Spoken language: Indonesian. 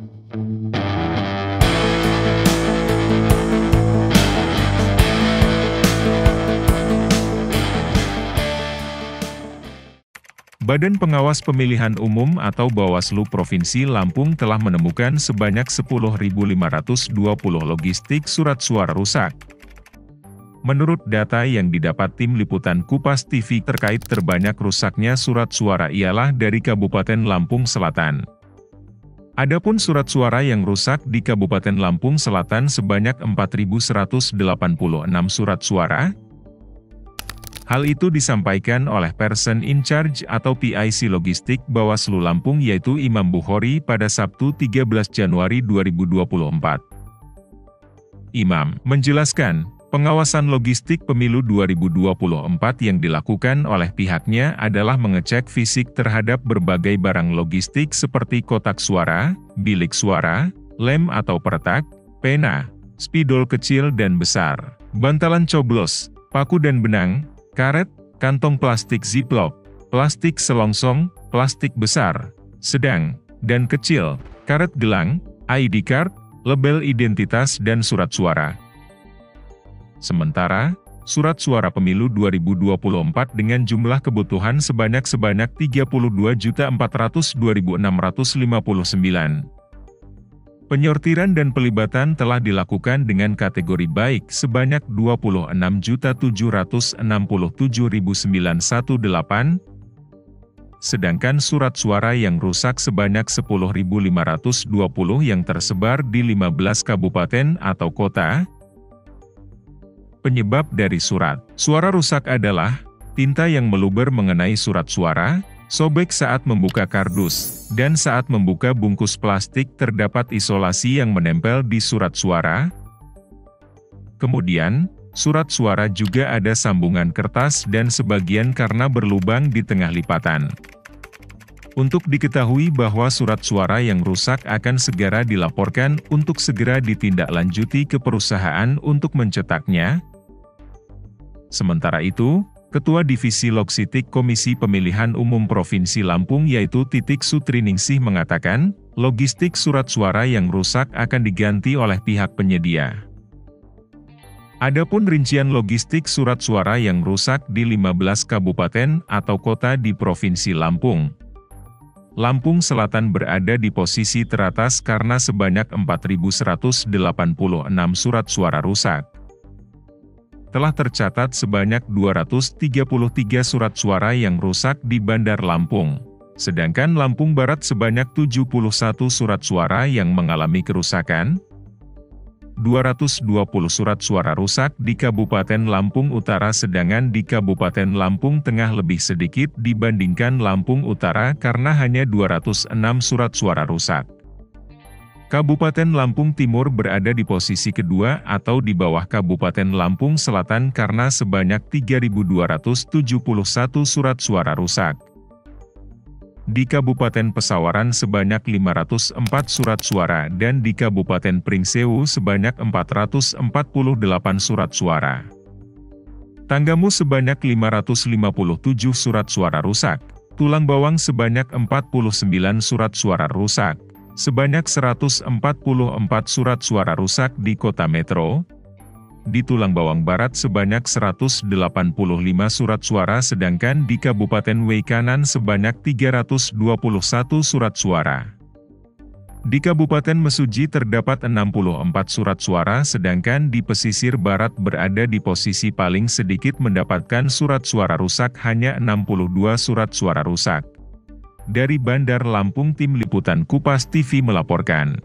Badan Pengawas Pemilihan Umum atau Bawaslu Provinsi Lampung telah menemukan sebanyak 10.520 logistik surat suara rusak. Menurut data yang didapat tim liputan Kupas TV terkait terbanyak rusaknya surat suara ialah dari Kabupaten Lampung Selatan. Adapun surat suara yang rusak di Kabupaten Lampung Selatan sebanyak 4.186 surat suara. Hal itu disampaikan oleh Person in Charge atau PIC Logistik Bawaslu Lampung yaitu Imam Bukhori pada Sabtu 13 Januari 2024. Imam menjelaskan, pengawasan logistik pemilu 2024 yang dilakukan oleh pihaknya adalah mengecek fisik terhadap berbagai barang logistik seperti kotak suara, bilik suara, lem atau peretak, pena, spidol kecil dan besar, bantalan coblos, paku dan benang, karet, kantong plastik ziplock, plastik selongsong, plastik besar, sedang, dan kecil, karet gelang, ID card, label identitas dan surat suara. Sementara, surat suara pemilu 2024 dengan jumlah kebutuhan sebanyak 32.402.659. Penyortiran dan pelibatan telah dilakukan dengan kategori baik sebanyak 26.767.918, sedangkan surat suara yang rusak sebanyak 10.520 yang tersebar di 15 kabupaten atau kota. Penyebab dari surat suara rusak adalah tinta yang meluber mengenai surat suara, sobek saat membuka kardus, dan saat membuka bungkus plastik terdapat isolasi yang menempel di surat suara. Kemudian, surat suara juga ada sambungan kertas dan sebagian karena berlubang di tengah lipatan. Untuk diketahui bahwa surat suara yang rusak akan segera dilaporkan untuk segera ditindaklanjuti ke perusahaan untuk mencetaknya. Sementara itu, Ketua Divisi Logistik Komisi Pemilihan Umum Provinsi Lampung yaitu Titik Sutriningsih mengatakan, logistik surat suara yang rusak akan diganti oleh pihak penyedia. Adapun rincian logistik surat suara yang rusak di 15 kabupaten atau kota di Provinsi Lampung. Lampung Selatan berada di posisi teratas karena sebanyak 4.186 surat suara rusak. Telah tercatat sebanyak 233 surat suara yang rusak di Bandar Lampung. Sedangkan Lampung Barat sebanyak 71 surat suara yang mengalami kerusakan. 220 surat suara rusak di Kabupaten Lampung Utara sedangkan di Kabupaten Lampung Tengah lebih sedikit dibandingkan Lampung Utara karena hanya 206 surat suara rusak. Kabupaten Lampung Timur berada di posisi kedua atau di bawah Kabupaten Lampung Selatan karena sebanyak 3.271 surat suara rusak. Di Kabupaten Pesawaran sebanyak 504 surat suara dan di Kabupaten Pringsewu sebanyak 448 surat suara. Tanggamus sebanyak 557 surat suara rusak. Tulang Bawang sebanyak 49 surat suara rusak. Sebanyak 144 surat suara rusak di Kota Metro. Di Tulang Bawang Barat sebanyak 185 surat suara sedangkan di Kabupaten Weikanan sebanyak 321 surat suara. Di Kabupaten Mesuji terdapat 64 surat suara sedangkan di pesisir barat berada di posisi paling sedikit mendapatkan surat suara rusak hanya 62 surat suara rusak. Dari Bandar Lampung tim liputan Kupas TV melaporkan.